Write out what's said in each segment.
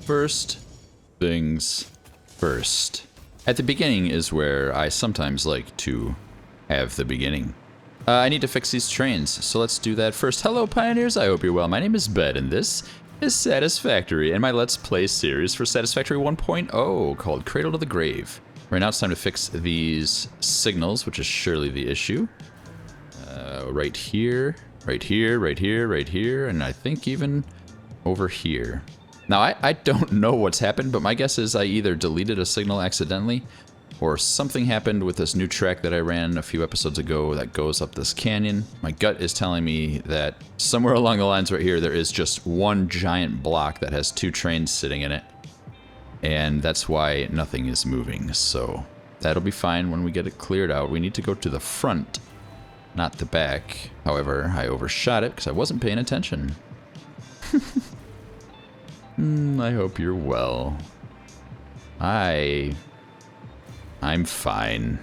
First things first. At the beginning is where I sometimes like to have the beginning. I need to fix these trains, so let's do that first. Hello, Pioneers. I hope you're well. My name is Bed, and this is Satisfactory, and my Let's Play series for Satisfactory 1.0 called Cradle to the Grave. Right now it's time to fix these signals, which is surely the issue. Right here, right here, right here, right here, and I think even over here. Now, I don't know what's happened, but my guess is I either deleted a signal accidentally, or something happened with this new track that I ran a few episodes ago that goes up this canyon. My gut is telling me that somewhere along the lines right here, there is just one giant block that has two trains sitting in it. And that's why nothing is moving, so that'll be fine when we get it cleared out. We need to go to the front, not the back. However, I overshot it because I wasn't paying attention. I hope you're well. I'm fine.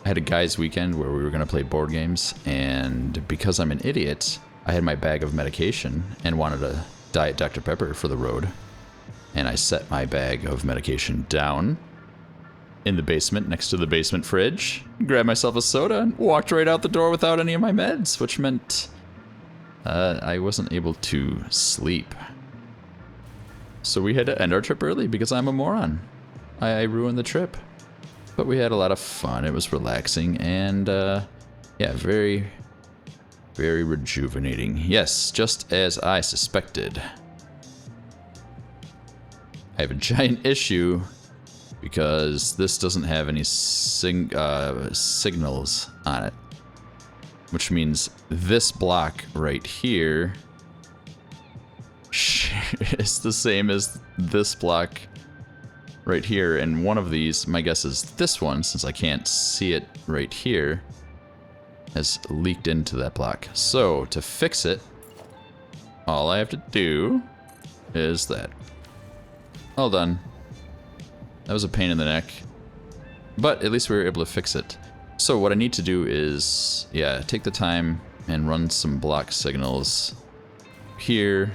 I had a guys' weekend where we were going to play board games, and because I'm an idiot, I had my bag of medication and wanted a Diet Dr. Pepper for the road. And I set my bag of medication down in the basement next to the basement fridge, grabbed myself a soda, and walked right out the door without any of my meds, which meant I wasn't able to sleep. So we had to end our trip early because I'm a moron. I ruined the trip. But we had a lot of fun. It was relaxing and, yeah, very, very rejuvenating. Yes, just as I suspected. I have a giant issue because this doesn't have any signals on it. Which means this block right here is the same as this block right here, and one of these, my guess is this one, since I can't see it right here, has leaked into that block. So to fix it, all I have to do is that. All done. That was a pain in the neck, but at least we were able to fix it. So what I need to do is, yeah, take the time and run some block signals here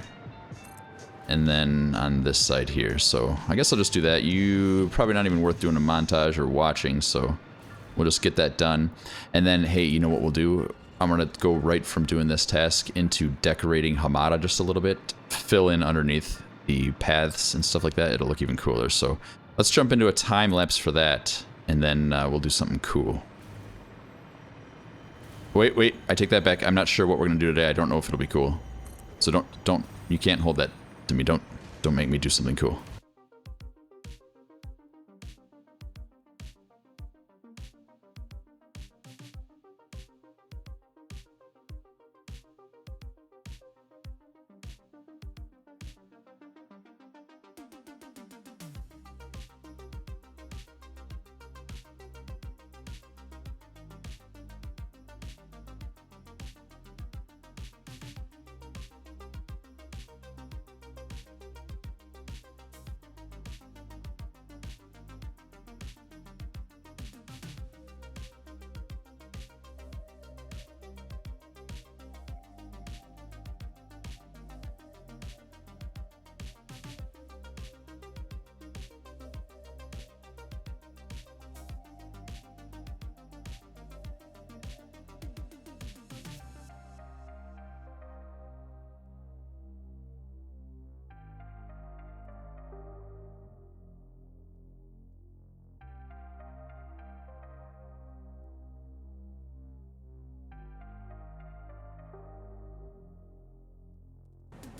and then on this side here. So I guess I'll just do that. You probably not even worth doing a montage or watching, so we'll just get that done. And then, hey, you know what we'll do? I'm gonna go right from doing this task into decorating Hamada just a little bit, fill in underneath the paths and stuff like that. It'll look even cooler. So let's jump into a time lapse for that, and then we'll do something cool. Wait, I take that back. I'm not sure what we're gonna do today. I don't know if it'll be cool. So don't, you can't hold that to me. Don't make me do something cool.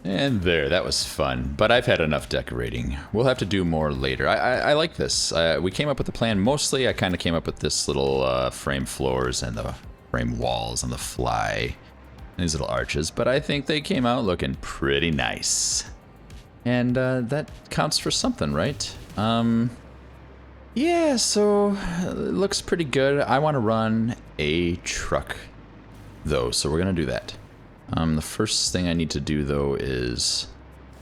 And there, that was fun, but I've had enough decorating. We'll have to do more later. I like this. We came up with a plan. Mostly, I kind of came up with this little frame floors and the frame walls and the fly, and these little arches, but I think they came out looking pretty nice. And that counts for something, right? Yeah, so it looks pretty good. I want to run a truck, though, so we're going to do that. The first thing I need to do, though, is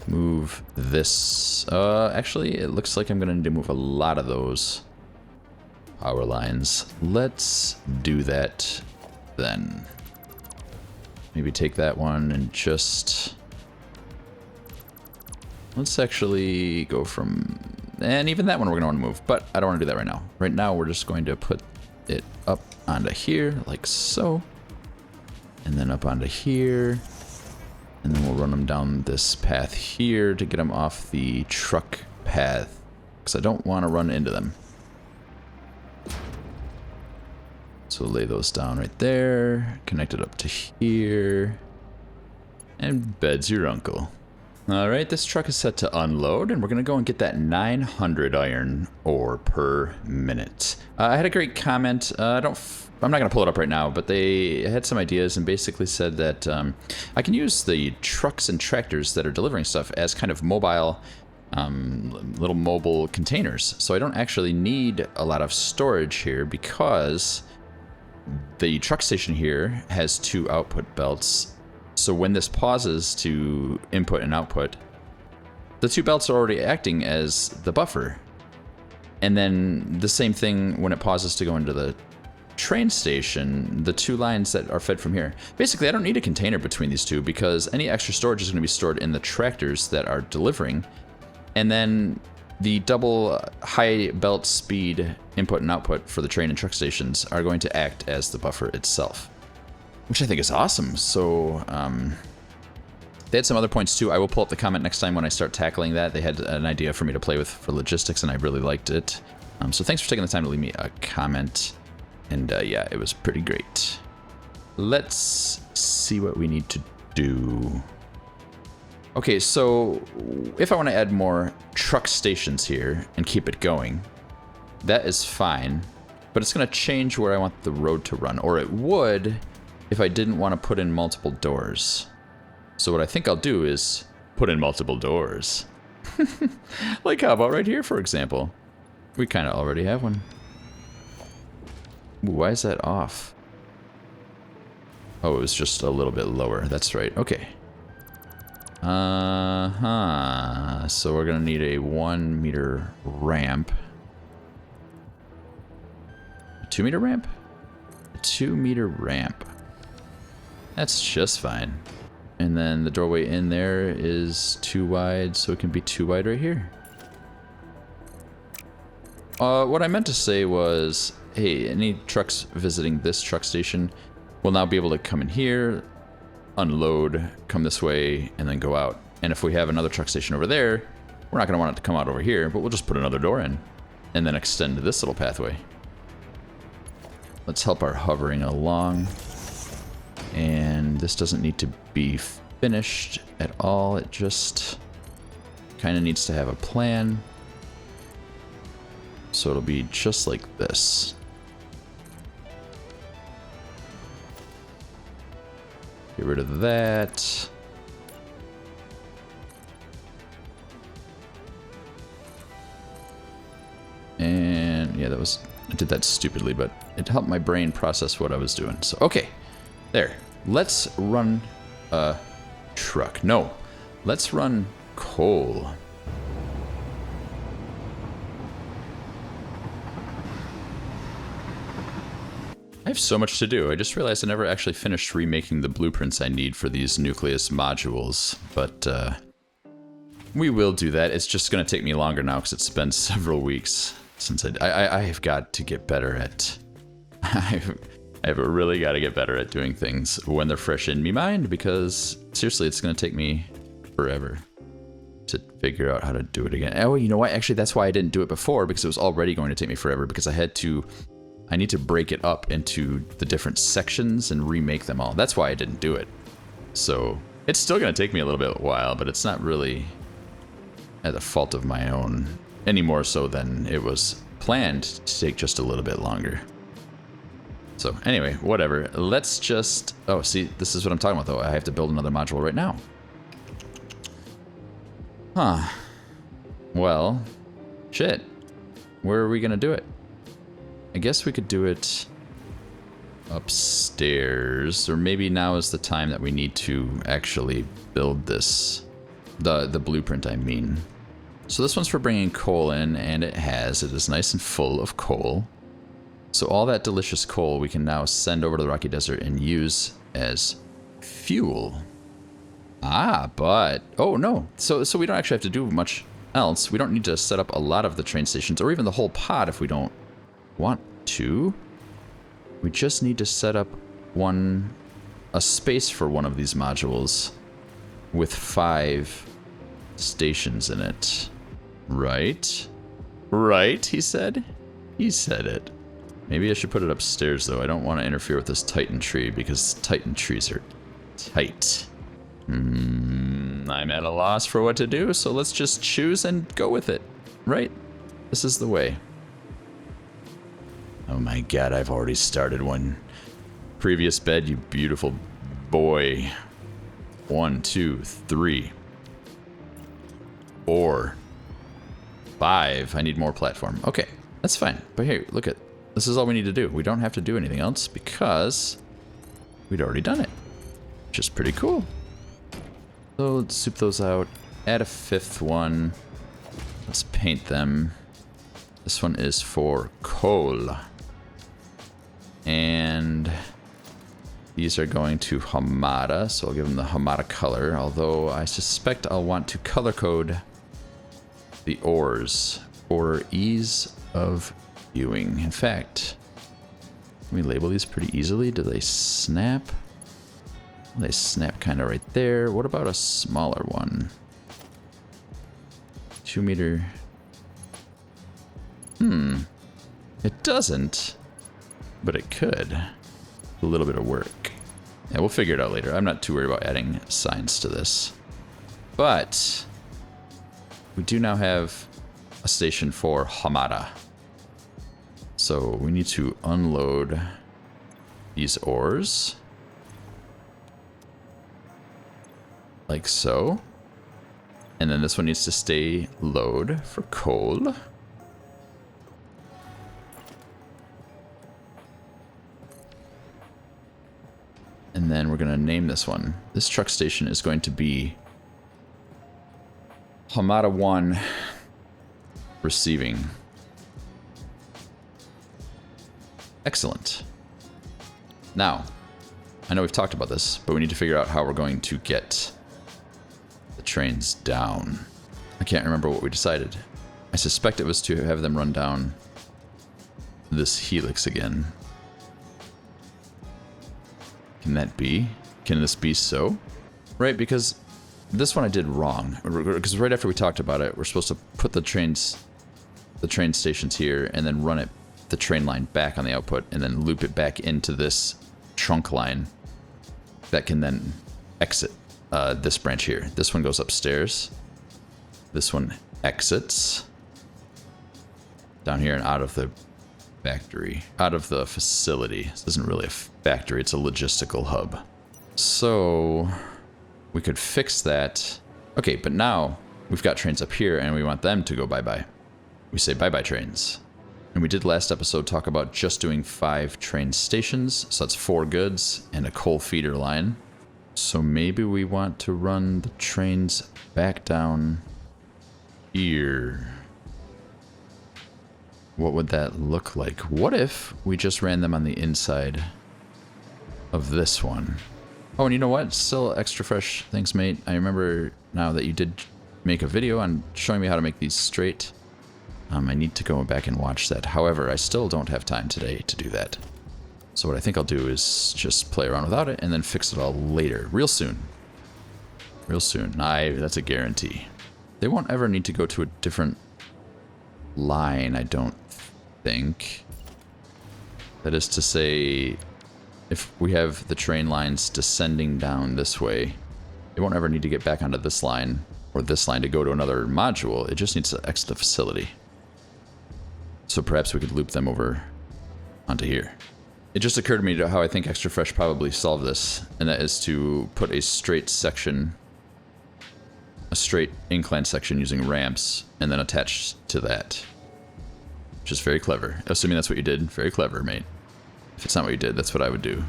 move this. Actually, it looks like I'm going to need to move a lot of those power lines. Let's do that then. Maybe take that one and just Let's actually go from... And even that one we're going to want to move, but I don't want to do that right now. Right now we're just going to put it up onto here, like so. And then up onto here. And then we'll run them down this path here to get them off the truck path. Because I don't want to run into them. So lay those down right there. Connect it up to here. And bed's your uncle. Alright, this truck is set to unload, and we're going to go and get that 900 iron ore per minute. I had a great comment. I'm not going to pull it up right now, but they had some ideas and basically said that I can use the trucks and tractors that are delivering stuff as kind of mobile, little mobile containers. So I don't actually need a lot of storage here because the truck station here has 2 output belts. So when this pauses to input and output, the 2 belts are already acting as the buffer. And then the same thing when it pauses to go into the train station, the 2 lines that are fed from here. Basically, I don't need a container between these 2 because any extra storage is going to be stored in the tractors that are delivering. And then the double high belt speed input and output for the train and truck stations are going to act as the buffer itself. Which I think is awesome. So, they had some other points too. I will pull up the comment next time when I start tackling that. They had an idea for me to play with for logistics, and I really liked it. So thanks for taking the time to leave me a comment. And yeah, it was pretty great. Let's see what we need to do. Okay, so if I want to add more truck stations here and keep it going, that is fine. But it's going to change where I want the road to run, or it would if I didn't want to put in multiple doors. So what I think I'll do is put in multiple doors. Like how about right here, for example? We kind of already have one. Ooh, why is that off? Oh, it was just a little bit lower. That's right. Okay. So we're going to need a 1 meter ramp. A 2 meter ramp? A 2 meter ramp. That's just fine. And then the doorway in there is 2 wide, so it can be 2 wide right here. What I meant to say was, hey, any trucks visiting this truck station will now be able to come in here, unload, come this way, and then go out. And if we have another truck station over there, we're not going to want it to come out over here, but we'll just put another door in and then extend this little pathway. Let's help our hovering along. And this doesn't need to be finished at all. It just kind of needs to have a plan. So it'll be just like this. Get rid of that. And yeah, I did that stupidly, but it helped my brain process what I was doing. So, okay. There. Let's run a truck. No. Let's run coal. I have so much to do. I just realized I never actually finished remaking the blueprints I need for these Nucleus modules, but we will do that. It's just going to take me longer now because it's been several weeks since I have got to get better at... I've really got to get better at doing things when they're fresh in me mind, because seriously, it's going to take me forever to figure out how to do it again. Oh, you know what? Actually, that's why I didn't do it before, because it was already going to take me forever, because I need to break it up into the different sections and remake them all. That's why I didn't do it. So it's still going to take me a little bit while, but it's not really at the fault of my own, any more so than it was planned to take just a little bit longer. So anyway, whatever. Let's just... Oh, see, this is what I'm talking about, though. I have to build another module right now. Huh. Well, shit. Where are we going to do it? I guess we could do it upstairs, or maybe now is the time that we need to actually build this. The blueprint, I mean. So this one's for bringing coal in, and it is nice and full of coal. So all that delicious coal we can now send over to the Rocky Desert and use as fuel. Ah, but... Oh, no. So we don't actually have to do much else. We don't need to set up a lot of the train stations, or even the whole pod if we don't want to. We just need to set up a space for one of these modules with 5 stations in it. Right? Right, he said? He said it. Maybe I should put it upstairs, though. I don't want to interfere with this Titan tree, because Titan trees are tight. I'm at a loss for what to do, so let's just choose and go with it. Right? This is the way. Oh my god, I've already started one. Previous bed, you beautiful boy. 1, 2, 3, 4, 5. I need more platform. Okay, that's fine. But here, look at, this is all we need to do. We don't have to do anything else because we'd already done it, which is pretty cool. So let's soup those out. Add a 5th one. Let's paint them. This one is for coal. And these are going to Hamada, so I'll give them the Hamada color, although I suspect I'll want to color code the ores for ease of viewing. In fact, can we label these pretty easily? Do they snap? They snap kind of right there. What about a smaller one? 2 meter. It doesn't, but it could. A little bit of work. Yeah, we'll figure it out later. I'm not too worried about adding signs to this. But we do now have a station for Hamada. So we need to unload these ores. Like so. And then this one needs to stay load for coal. And then we're going to name this one. This truck station is going to be Hamada 1 receiving. Excellent. Now, I know we've talked about this, but we need to figure out how we're going to get the trains down. I can't remember what we decided. I suspect it was to have them run down this helix again. Can that be? Can this be so? Right, because this one I did wrong. Because right after we talked about it, we're supposed to put the train stations here and then run the train line back on the output and then loop it back into this trunk line that can then exit this branch here. This one goes upstairs. This one exits down here and out of the factory, out of the facility. This isn't really a factory, it's a logistical hub. So we could fix that. Okay, but now we've got trains up here and we want them to go bye-bye. We say bye-bye trains. And we did last episode talk about just doing 5 train stations. So that's 4 goods and a coal feeder line. So maybe we want to run the trains back down here. What would that look like? What if we just ran them on the inside of this one? Oh, and you know what? Still extra fresh. Thanks, mate. I remember now that you did make a video on showing me how to make these straight. I need to go back and watch that. However, I still don't have time today to do that. So what I think I'll do is just play around without it and then fix it all later. Real soon. Real soon. That's a guarantee. They won't ever need to go to a different line, I don't think. That is to say, if we have the train lines descending down this way, it won't ever need to get back onto this line or this line to go to another module. It just needs to exit the facility. So perhaps we could loop them over onto here. It just occurred to me how I think Extra Fresh probably solved this, and that is to put a straight section, a straight incline section using ramps, and then attach to that. Which is very clever. Assuming that's what you did, very clever, mate. If it's not what you did, that's what I would do,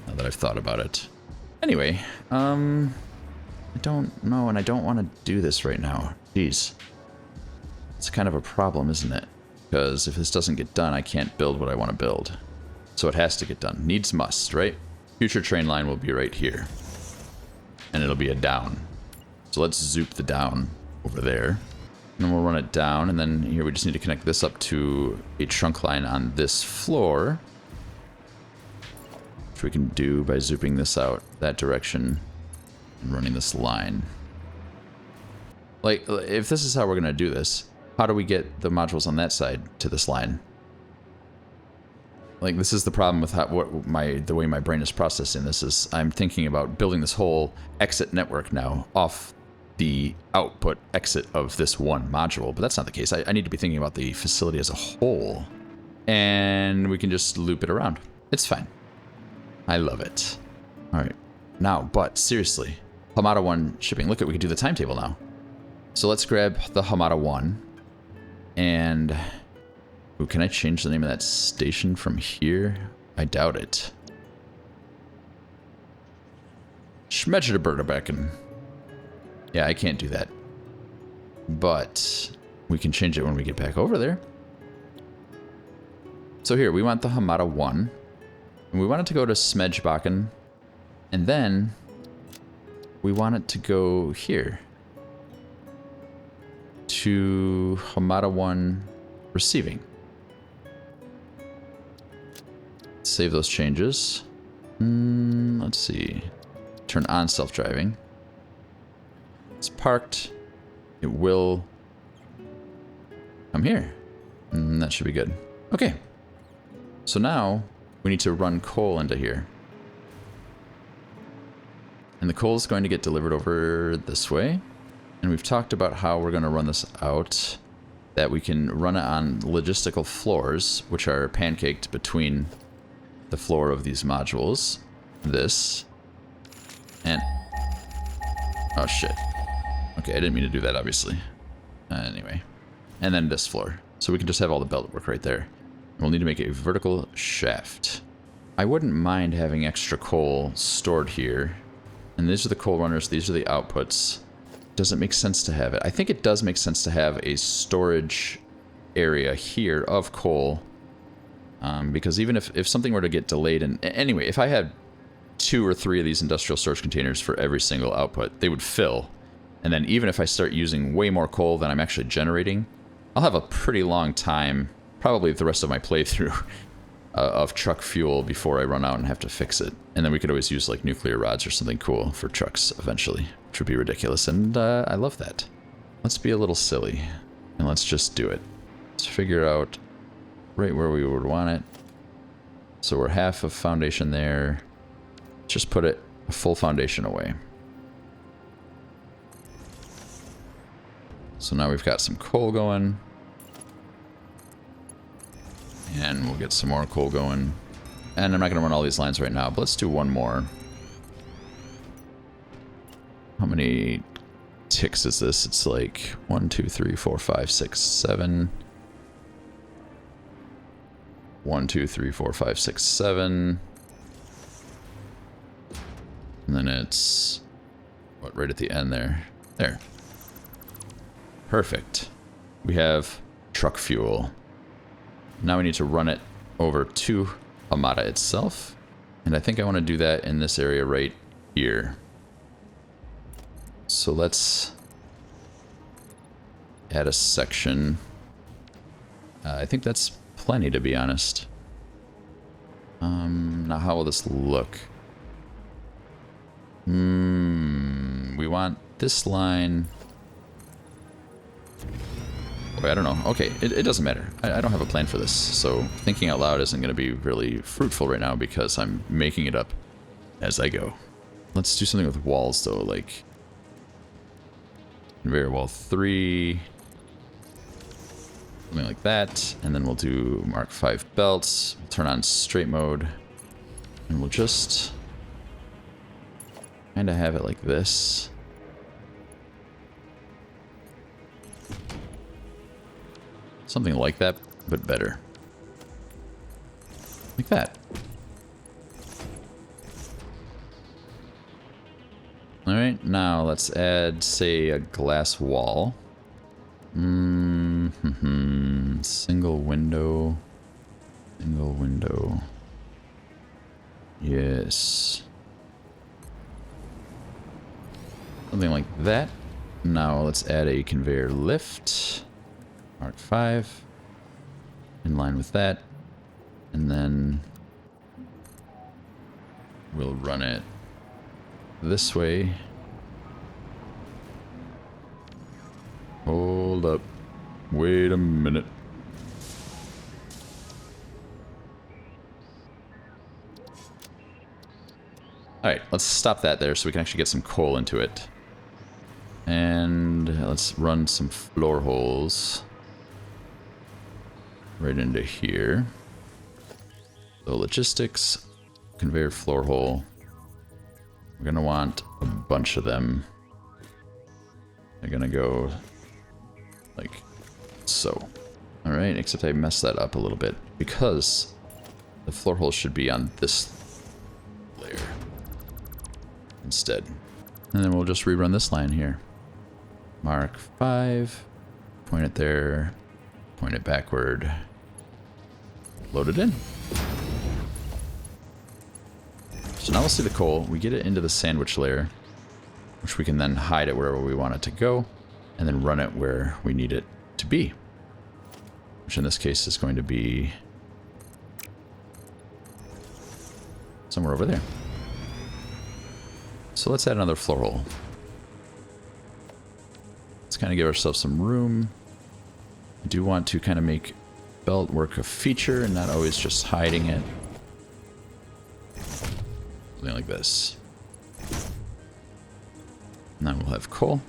now that I've thought about it. Anyway, I don't know, and I don't want to do this right now. Jeez. It's kind of a problem, isn't it? Because if this doesn't get done, I can't build what I want to build. So it has to get done. Needs must, right? Future train line will be right here. and it'll be a down. So let's zoop the down over there. And then we'll run it down, and then here we just need to connect this up to a trunk line on this floor. Which we can do by zooping this out that direction and running this line. Like, if this is how we're going to do this, how do we get the modules on that side to this line? Like, this is the problem with the way my brain is processing this. Is I'm thinking about building this whole exit network now off the output exit of this one module, but that's not the case. I need to be thinking about the facility as a whole, and we can just loop it around. It's fine. I love it. All right, now, but seriously, Hamada 1 shipping. Look, we can do the timetable now. So let's grab the Hamada 1, and ooh, can I change the name of that station from here? I doubt it. Schmedgerberterbecken. Yeah, I can't do that. But we can change it when we get back over there. So here, we want the Hamada 1. And we want it to go to Smedgebakken. And then we want it to go here. To Hamada 1 receiving. Save those changes. Let's see. Turn on self-driving. It's parked. It will come here. That should be good. Okay. So now we need to run coal into here. And the coal is going to get delivered over this way. And we've talked about how we're going to run this out. That we can run it on logistical floors, which are pancaked between the floor of these modules. This. And... oh, shit. Okay, I didn't mean to do that, obviously. Anyway. And then this floor. So we can just have all the belt work right there. We'll need to make a vertical shaft. I wouldn't mind having extra coal stored here. And these are the coal runners. These are the outputs. Does it make sense to have it? I think it does make sense to have a storage area here of coal. Because even if something were to get delayed... and anyway, if I had 2 or 3 of these industrial storage containers for every single output, they would fill. And then even if I start using way more coal than I'm actually generating, I'll have a pretty long time, probably the rest of my playthrough, of truck fuel before I run out and have to fix it. And then we could always use like nuclear rods or something cool for trucks eventually, which would be ridiculous. And I love that. Let's be a little silly and let's just do it. Let's figure out right where we would want it. So we're half of foundation there. Just put it a full foundation away. So now we've got some coal going. And we'll get some more coal going. And I'm not going to run all these lines right now, but let's do one more. How many ticks is this? It's like 1, 2, 3, 4, 5, 6, 7. 1, 2, 3, 4, 5, 6, 7. And then it's... what, right at the end there. There. Perfect. We have truck fuel. Now we need to run it over to Hamada itself. And I think I want to do that in this area right here. So let's add a section. I think that's plenty, to be honest. Now how will this look? We want this line... I don't know. Okay, it doesn't matter. I don't have a plan for this, so thinking out loud isn't going to be really fruitful right now because I'm making it up as I go. Let's do something with walls, though, like conveyor wall 3, something like that, and then we'll do Mark 5 belts, we'll turn on straight mode, and we'll just kind of have it like this. Something like that, but better. Like that. Alright, now let's add, say, a glass wall. Single window. Single window. Yes. Something like that. Now let's add a conveyor lift. Mark 5. In line with that. And then we'll run it this way. Hold up. Wait a minute. Alright, let's stop that there so we can actually get some coal into it. And let's run some floor holes right into here. So logistics, conveyor floor hole. We're gonna want a bunch of them. They're gonna go like so. Alright, except I messed that up a little bit because the floor hole should be on this layer instead. And then we'll just rerun this line here. Mark 5, point it there, point it backward, load it in. So now we'll see the coal. We get it into the sandwich layer, which we can then hide it wherever we want it to go, and then run it where we need it to be. Which in this case is going to be somewhere over there. So let's add another floor hole. Let's kind of give ourselves some room. I do want to kind of make belt work a feature and not always just hiding it. Something like this. And then we'll have coal.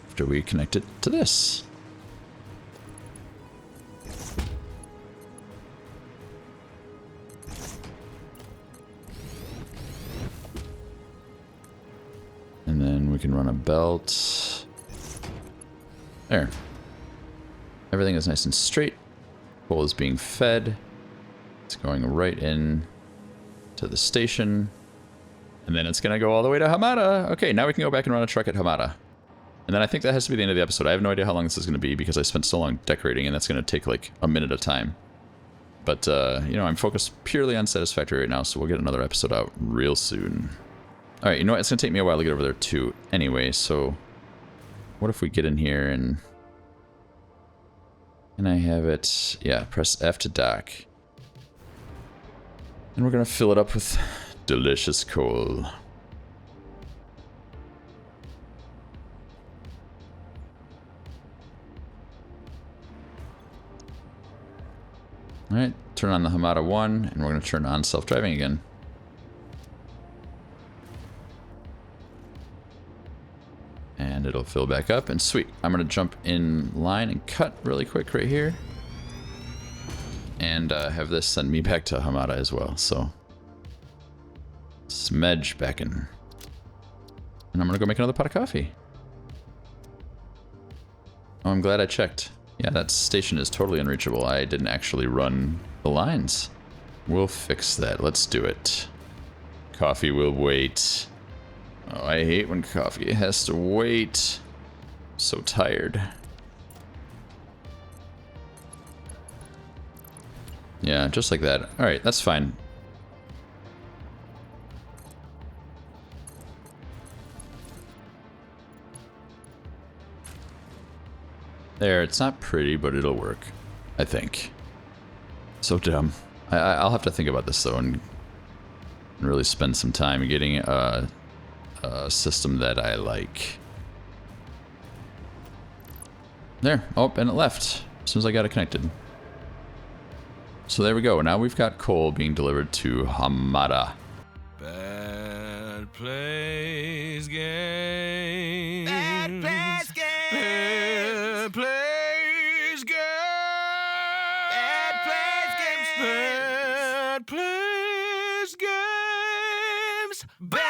After we connect it to this. And then we can run a belt. There. Everything is nice and straight. Coal is being fed. It's going right in to the station. And then it's going to go all the way to Hamada. Okay, now we can go back and run a truck at Hamada. And then I think that has to be the end of the episode. I have no idea how long this is going to be because I spent so long decorating and that's going to take like a minute of time. But, you know, I'm focused purely on Satisfactory right now, so we'll get another episode out real soon. Alright, you know what? It's going to take me a while to get over there too anyway, so what if we get in here and... Can I have it... Yeah, press F to dock. And we're going to fill it up with delicious coal. Alright, turn on the Hamada 1, and we're going to turn on self-driving again. And it'll fill back up, and sweet. I'm going to jump in line and cut really quick right here. And have this send me back to Hamada as well, so... Smedge back in. And I'm going to go make another pot of coffee. Oh, I'm glad I checked. Yeah, that station is totally unreachable. I didn't actually run the lines. We'll fix that. Let's do it. Coffee will wait. Oh, I hate when coffee has to wait. So tired. Yeah, just like that. Alright, that's fine. There, it's not pretty, but it'll work. I think. So dumb. I'll have to think about this though and really spend some time getting a system that I like. There. Oh, and it left as soon as I got it connected. So there we go. Now we've got coal being delivered to Hamada. Bad plays games. Bad plays games. Bad plays games. Bad plays games. Bad plays games. Bad